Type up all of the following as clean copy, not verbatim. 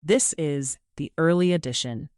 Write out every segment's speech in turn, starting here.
This is the Early Edition,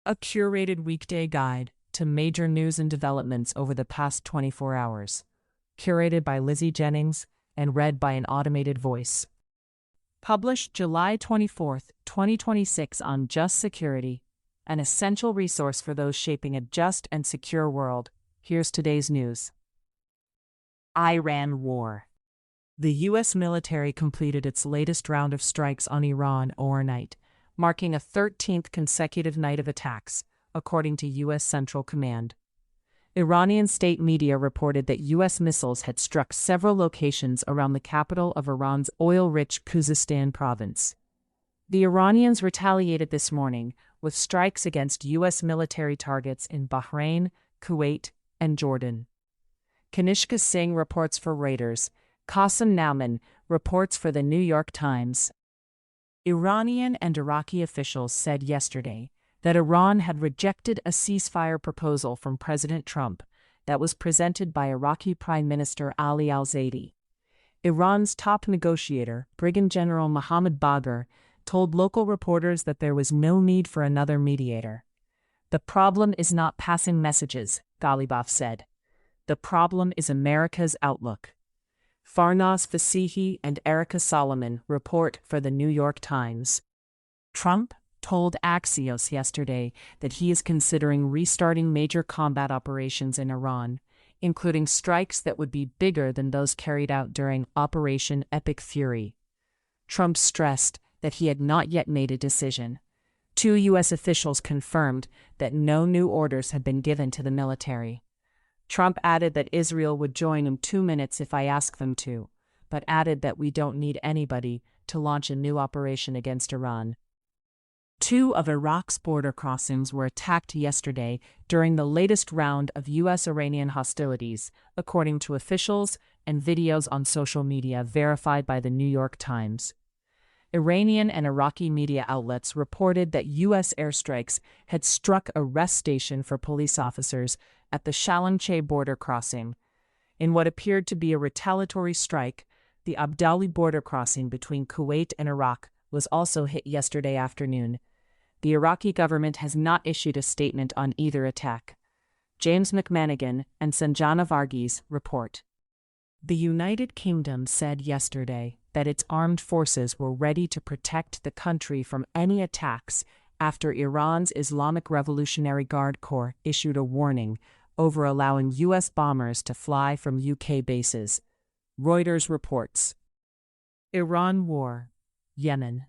a curated weekday guide to major news and developments over the past 24 hours, curated by Lizzie Jennings and read by an automated voice. Published July 24, 2026 on Just Security, an essential resource for those shaping a just and secure world. Here's today's news. Iran war. The U.S. military completed its latest round of strikes on Iran overnight, marking a 13th consecutive night of attacks, according to U.S. Central Command. Iranian state media reported that U.S. missiles had struck several locations around the capital of Iran's oil-rich Khuzestan province. The Iranians retaliated this morning with strikes against U.S. military targets in Bahrain, Kuwait, and Jordan. Kanishka Singh reports for Reuters. Qasem Nauman reports for the New York Times. Iranian and Iraqi officials said yesterday that Iran had rejected a ceasefire proposal from President Trump that was presented by Iraqi Prime Minister Ali al-Zaidi. Iran's top negotiator, Brigadier General Mohammad Bagher, told local reporters that there was no need for another mediator. "The problem is not passing messages," Ghalibaf said. "The problem is America's outlook." Farnaz Fasihi and Erica Solomon report for the New York Times. Trump told Axios yesterday that he is considering restarting major combat operations in Iran, including strikes that would be bigger than those carried out during Operation Epic Fury. Trump stressed that he had not yet made a decision. Two U.S. officials confirmed that no new orders had been given to the military. Trump added that Israel would join in 2 minutes if I ask them to, but added that we don't need anybody to launch a new operation against Iran. Two of Iraq's border crossings were attacked yesterday during the latest round of U.S.-Iranian hostilities, according to officials and videos on social media verified by the New York Times. Iranian and Iraqi media outlets reported that U.S. airstrikes had struck a rest station for police officers at the Shalamcheh border crossing. In what appeared to be a retaliatory strike, the Abdali border crossing between Kuwait and Iraq was also hit yesterday afternoon. The Iraqi government has not issued a statement on either attack. James McManigan and Sanjana Varghese report. The United Kingdom said yesterday that its armed forces were ready to protect the country from any attacks after Iran's Islamic Revolutionary Guard Corps issued a warning over allowing U.S. bombers to fly from UK bases. Reuters reports. Iran war. Yemen.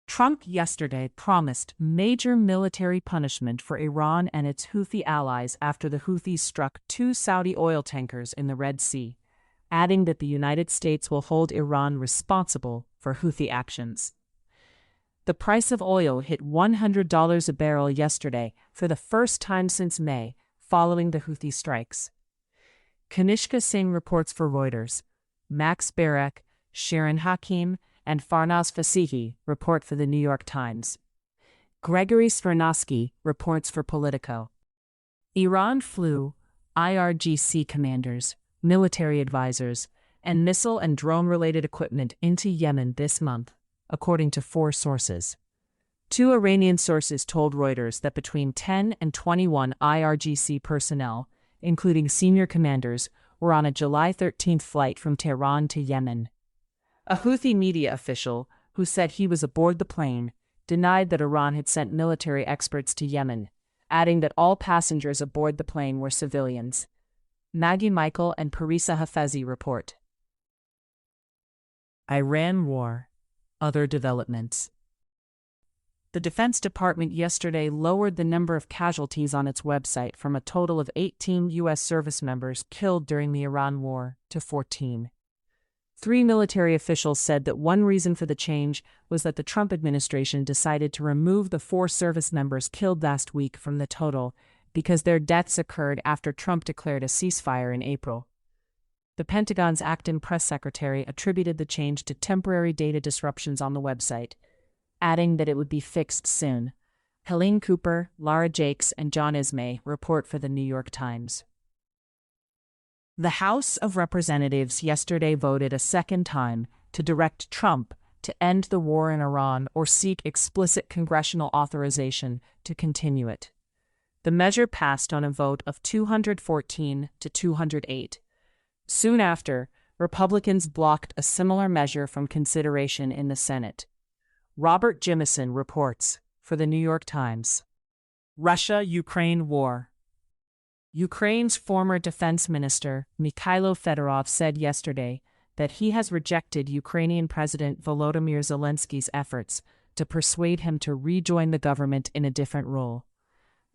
Trump yesterday promised major military punishment for Iran and its Houthi allies after the Houthis struck 2 Saudi oil tankers in the Red Sea, adding that the United States will hold Iran responsible for Houthi actions. The price of oil hit $100 a barrel yesterday for the first time since May, following the Houthi strikes. Kanishka Singh reports for Reuters. Max Barek, Sharon Hakim, and Farnaz Fasihi report for the New York Times. Gregory Svernosky reports for Politico. Iran flew IRGC commanders, military advisors, and missile and drone-related equipment into Yemen this month, according to 4 sources. 2 Iranian sources told Reuters that between 10 and 21 IRGC personnel, including senior commanders, were on a July 13 flight from Tehran to Yemen. A Houthi media official, who said he was aboard the plane, denied that Iran had sent military experts to Yemen, adding that all passengers aboard the plane were civilians. Maggie Michael and Parisa Hafezi report. Iran war. Other developments. The Defense Department yesterday lowered the number of casualties on its website from a total of 18 U.S. service members killed during the Iran war to 14. 3 military officials said that one reason for the change was that the Trump administration decided to remove the 4 service members killed last week from the total because their deaths occurred after Trump declared a ceasefire in April. The Pentagon's acting press secretary attributed the change to temporary data disruptions on the website, adding that it would be fixed soon. Helene Cooper, Laura Jakes, and John Ismay report for the New York Times. The House of Representatives yesterday voted a second time to direct Trump to end the war in Iran or seek explicit congressional authorization to continue it. The measure passed on a vote of 214 to 208. Soon after, Republicans blocked a similar measure from consideration in the Senate. Robert Jimison reports for the New York Times. Russia-Ukraine war. Ukraine's former defense minister, Mikhailo Fedorov, said yesterday that he has rejected Ukrainian President Volodymyr Zelensky's efforts to persuade him to rejoin the government in a different role.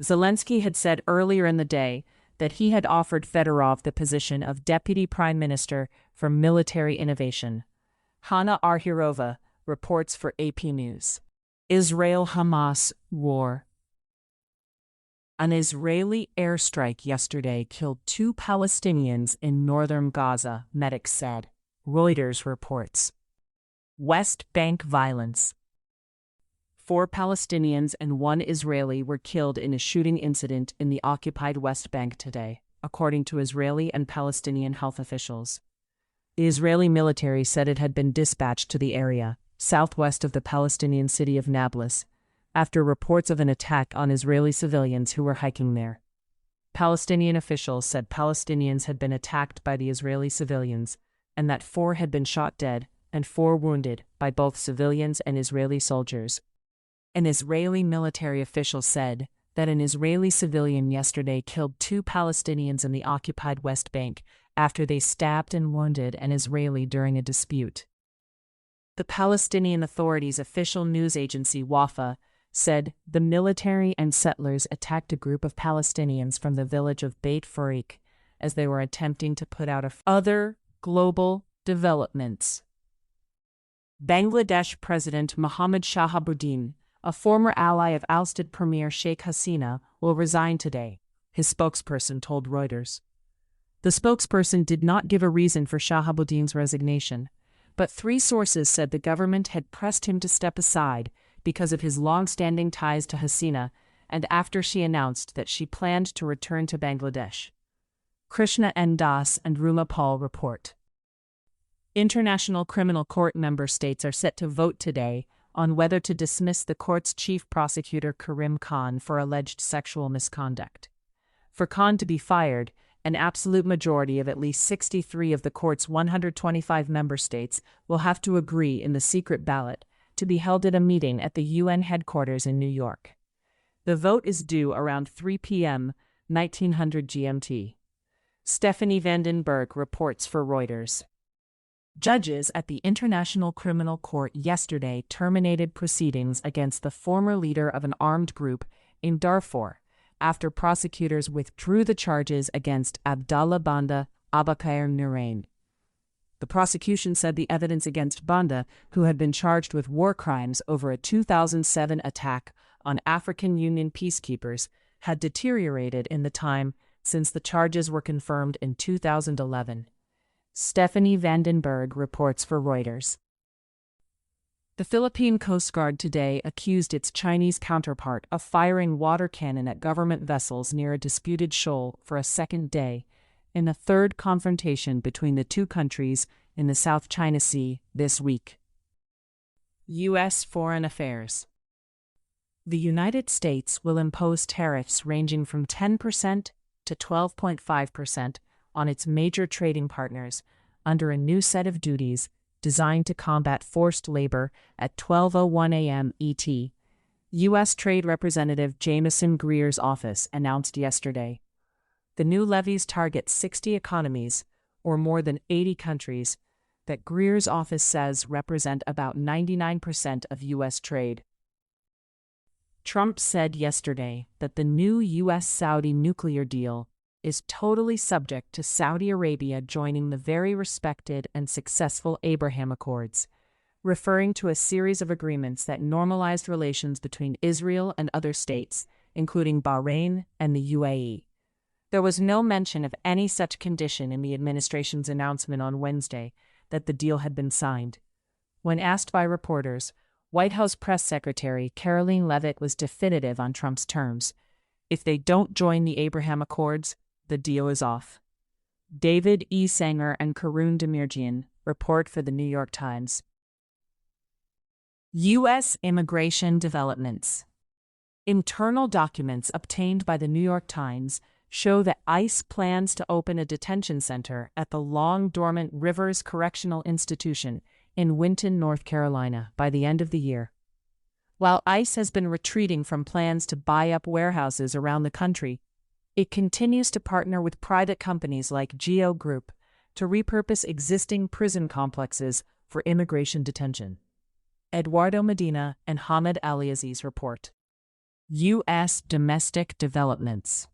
Zelensky had said earlier in the day that he had offered Fedorov the position of Deputy Prime Minister for Military Innovation. Hanna Arhirova reports for AP News. Israel-Hamas war. An Israeli airstrike yesterday killed 2 Palestinians in northern Gaza, medics said. Reuters reports. West Bank violence. 4 Palestinians and 1 Israeli were killed in a shooting incident in the occupied West Bank today, according to Israeli and Palestinian health officials. The Israeli military said it had been dispatched to the area, southwest of the Palestinian city of Nablus, after reports of an attack on Israeli civilians who were hiking there. Palestinian officials said Palestinians had been attacked by the Israeli civilians, and that 4 had been shot dead and 4 wounded by both civilians and Israeli soldiers. An Israeli military official said that an Israeli civilian yesterday killed 2 Palestinians in the occupied West Bank after they stabbed and wounded an Israeli during a dispute. The Palestinian Authority's official news agency WAFA said the military and settlers attacked a group of Palestinians from the village of Beit Farik as they were attempting to put out other global developments. Bangladesh President Mohammed Shahabuddin, a former ally of ousted Premier Sheikh Hasina, will resign today, his spokesperson told Reuters. The spokesperson did not give a reason for Shahabuddin's resignation, but 3 sources said the government had pressed him to step aside because of his long-standing ties to Hasina and after she announced that she planned to return to Bangladesh. Krishna N. Das and Ruma Paul report. International Criminal Court member states are set to vote today on whether to dismiss the court's chief prosecutor Karim Khan for alleged sexual misconduct. For Khan to be fired, an absolute majority of at least 63 of the court's 125 member states will have to agree in the secret ballot to be held at a meeting at the UN headquarters in New York. The vote is due around 3 p.m. 1900 GMT. Stephanie Vandenberg reports for Reuters. Judges at the International Criminal Court yesterday terminated proceedings against the former leader of an armed group in Darfur after prosecutors withdrew the charges against Abdallah Banda Abakar Nurain. The prosecution said the evidence against Banda, who had been charged with war crimes over a 2007 attack on African Union peacekeepers, had deteriorated in the time since the charges were confirmed in 2011. Stephanie Vandenberg reports for Reuters. The Philippine Coast Guard today accused its Chinese counterpart of firing water cannon at government vessels near a disputed shoal for a second day, in a third confrontation between the 2 countries in the South China Sea this week. U.S. Foreign Affairs. The United States will impose tariffs ranging from 10% to 12.5% on its major trading partners under a new set of duties designed to combat forced labor at 12:01 a.m. ET, U.S. Trade Representative Jamieson Greer's office announced yesterday. The new levies target 60 economies, or more than 80 countries, that Greer's office says represent about 99% of U.S. trade. Trump said yesterday that the new U.S.-Saudi nuclear deal is totally subject to Saudi Arabia joining the very respected and successful Abraham Accords, referring to a series of agreements that normalized relations between Israel and other states, including Bahrain and the UAE. There was no mention of any such condition in the administration's announcement on Wednesday that the deal had been signed. When asked by reporters, White House Press Secretary Caroline Leavitt was definitive on Trump's terms. If they don't join the Abraham Accords, the deal is off. David E. Sanger and Karun Demirjian report for the New York Times. U.S. immigration developments. Internal documents obtained by the New York Times show that ICE plans to open a detention center at the long-dormant Rivers Correctional Institution in Winton, North Carolina, by the end of the year. While ICE has been retreating from plans to buy up warehouses around the country, it continues to partner with private companies like Geo Group to repurpose existing prison complexes for immigration detention. Eduardo Medina and Hamed Aliaziz report. U.S. domestic developments.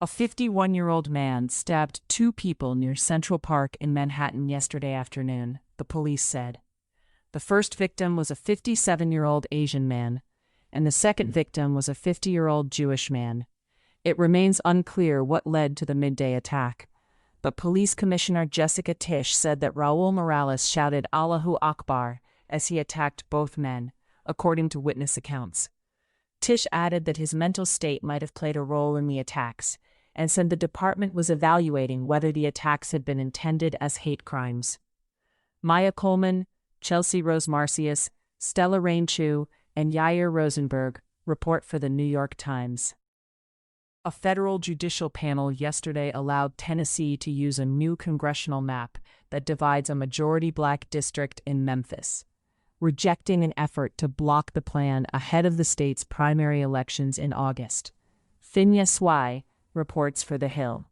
A 51-year-old man stabbed 2 people near Central Park in Manhattan yesterday afternoon, the police said. The first victim was a 57-year-old Asian man, and the second victim was a 50-year-old Jewish man. It remains unclear what led to the midday attack, but Police Commissioner Jessica Tisch said that Raul Morales shouted Allahu Akbar as he attacked both men, according to witness accounts. Tisch added that his mental state might have played a role in the attacks, and said the department was evaluating whether the attacks had been intended as hate crimes. Maya Coleman, Chelsea Rose Marcius, Stella Rain Chu, and Yair Rosenberg report for the New York Times. A federal judicial panel yesterday allowed Tennessee to use a new congressional map that divides a majority black district in Memphis, rejecting an effort to block the plan ahead of the state's primary elections in August. Phineas Swai reports for The Hill.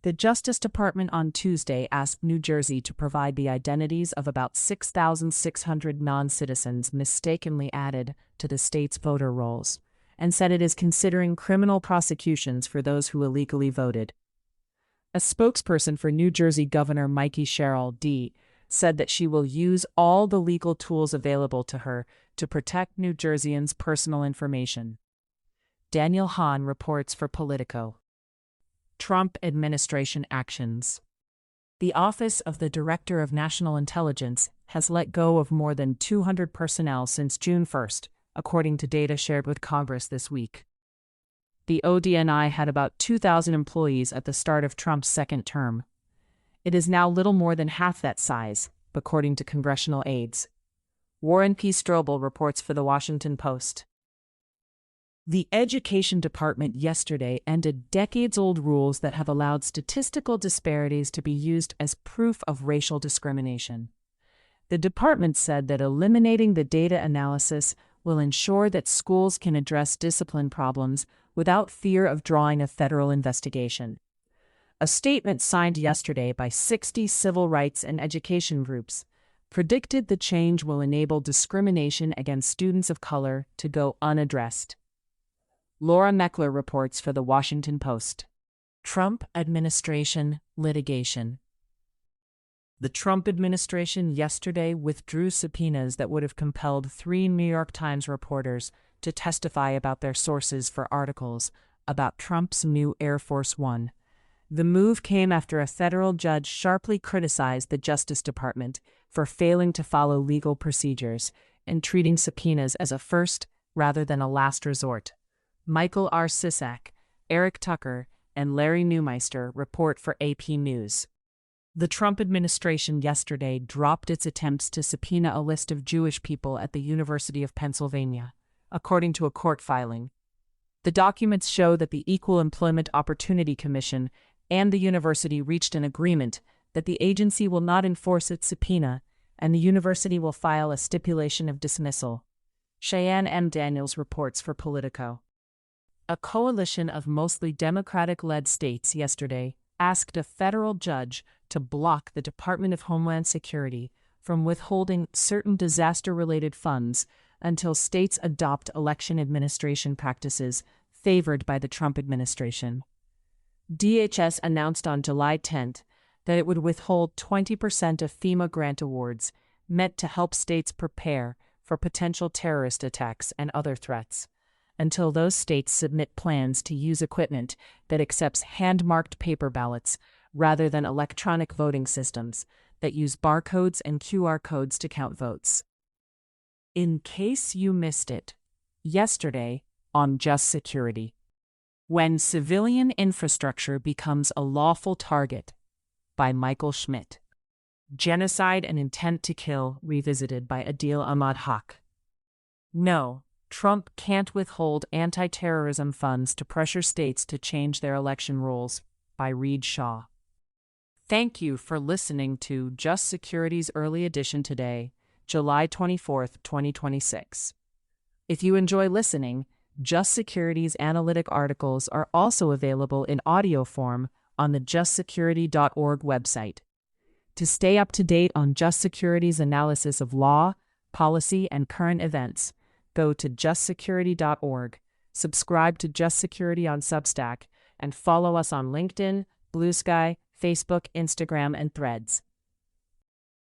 The Justice Department on Tuesday asked New Jersey to provide the identities of about 6,600 non-citizens mistakenly added to the state's voter rolls, and said it is considering criminal prosecutions for those who illegally voted. A spokesperson for New Jersey Governor Mikey Sherrill D. said that she will use all the legal tools available to her to protect New Jerseyans' personal information. Daniel Hahn reports for Politico. Trump administration actions. The Office of the Director of National Intelligence has let go of more than 200 personnel since June 1, according to data shared with Congress this week. The ODNI had about 2,000 employees at the start of Trump's second term. It is now little more than half that size, according to congressional aides. Warren P. Strobel reports for The Washington Post. The Education Department yesterday ended decades-old rules that have allowed statistical disparities to be used as proof of racial discrimination. The department said that eliminating the data analysis will ensure that schools can address discipline problems without fear of drawing a federal investigation. A statement signed yesterday by 60 civil rights and education groups predicted the change will enable discrimination against students of color to go unaddressed. Laura Meckler reports for The Washington Post. Trump administration litigation. The Trump administration yesterday withdrew subpoenas that would have compelled 3 New York Times reporters to testify about their sources for articles about Trump's new Air Force One. The move came after a federal judge sharply criticized the Justice Department for failing to follow legal procedures and treating subpoenas as a first rather than a last resort. Michael R. Sisak, Eric Tucker, and Larry Neumeister report for AP News. The Trump administration yesterday dropped its attempts to subpoena a list of Jewish people at the University of Pennsylvania, according to a court filing. The documents show that the Equal Employment Opportunity Commission and the university reached an agreement that the agency will not enforce its subpoena, and the university will file a stipulation of dismissal. Cheyenne M. Daniels reports for Politico. A coalition of mostly Democratic-led states yesterday asked a federal judge to block the Department of Homeland Security from withholding certain disaster-related funds until states adopt election administration practices favored by the Trump administration. DHS announced on July 10 that it would withhold 20% of FEMA grant awards meant to help states prepare for potential terrorist attacks and other threats, until those states submit plans to use equipment that accepts hand-marked paper ballots rather than electronic voting systems that use barcodes and QR codes to count votes. In case you missed it, yesterday on Just Security. When Civilian Infrastructure Becomes a Lawful Target, by Michael Schmidt. Genocide and Intent to Kill Revisited by Adil Ahmad Haq. No, Trump can't withhold anti-terrorism funds to pressure states to change their election rules, by Reed Shaw. Thank you for listening to Just Security's Early Edition today, July 24, 2026. If you enjoy listening, Just Security's analytic articles are also available in audio form on the justsecurity.org website. To stay up to date on Just Security's analysis of law, policy, and current events, go to justsecurity.org, subscribe to Just Security on Substack, and follow us on LinkedIn, Blue Sky, Facebook, Instagram, and Threads.